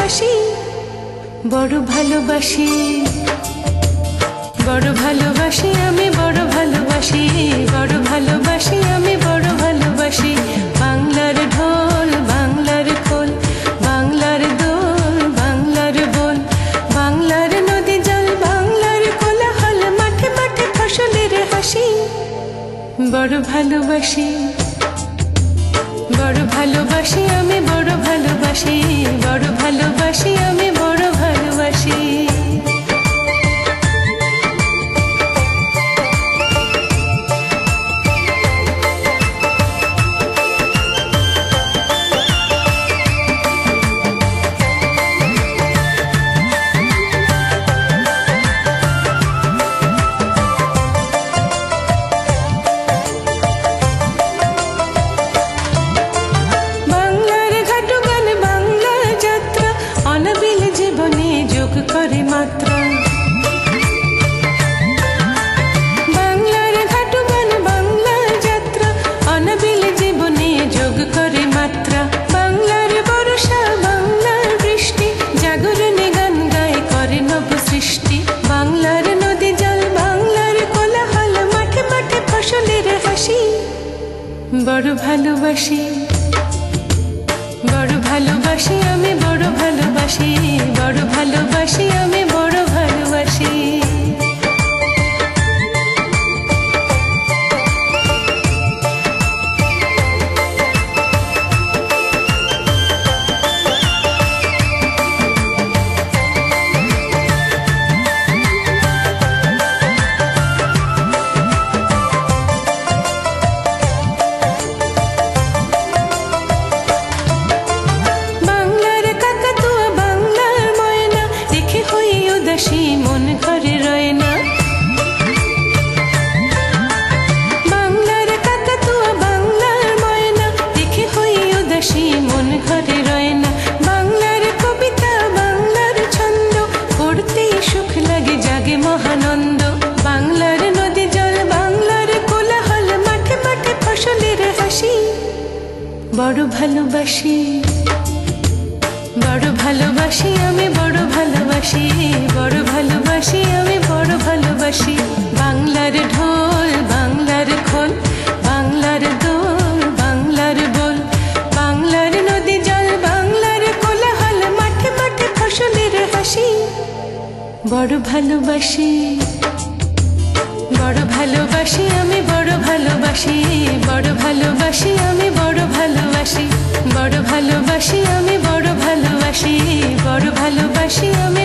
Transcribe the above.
হাসি। বড় ভালোবাসি, বড় ভালোবাসি আমি, বড় ভালোবাসি, বড় ভালোবাসি আমি, বড় ভালোবাসি। বাংলার ঢোল, বাংলার খোল, বাংলার দোল, বাংলার বোল, বাংলার নদী জল, বাংলার কোলাহল, মাঠে মাঠে ফসলের হাসি। বড় ভালোবাসি, বড় ভালোবাসি আমি, বড় ভালোবাসি, বড় ভালোবাসি আমি, বড় ভালোবাসি। করে মাত্রা বাংলার ঘাটু গান, বাংলার যাত্রা, অনাবিল জীবনে যোগ করে মাত্রা। বাংলার বর্ষা, বাংলার বৃষ্টি, জাগরণে গান গায় করে নব সৃষ্টি। বাংলার নদী জল, বাংলার কোলাহল, মাঠে মাঠে ফসলের হাসি। বড় ভালোবাসি, বড় ভালোবাসি আমি, বড় ভালোবাসি, বড় ভালোবাসি আমি, বড় ভালোবাসি। মন ঘরে রয় না, বাংলার কাকাতুয়া, বাংলার ময়না, দেখে হই উদাসী, মন ঘরে রয় না। বাংলার কবিতা, বাংলার ছন্দ, পড়তেই সুখ লাগে, জাগে মহানন্দ। বাংলার নদী জল, বাংলার কোলাহল, মাঠে মাঠে ফসলের হাসি। বড় ভালোবাসি, বড় ভালোবাসি আমি, বড় ভালোবাসি, বড় ভালোবাসি আমি, বড় ভালোবাসি। বাংলার ঢোল, বাংলার খোল, বাংলার দোল, বাংলার বোল, বাংলার নদী জল, বাংলার কোলাহল, মাঠে মাঠে ফসলের হাসি। বড় ভালোবাসি, বড় ভালোবাসি আমি, বড় ভালোবাসি, বড় ভালোবাসি আমি, বড় ভালোবাসি, বড় ভালোবাসি আমি, বড় ভালোবাসি, বড় ভালোবাসি আমি।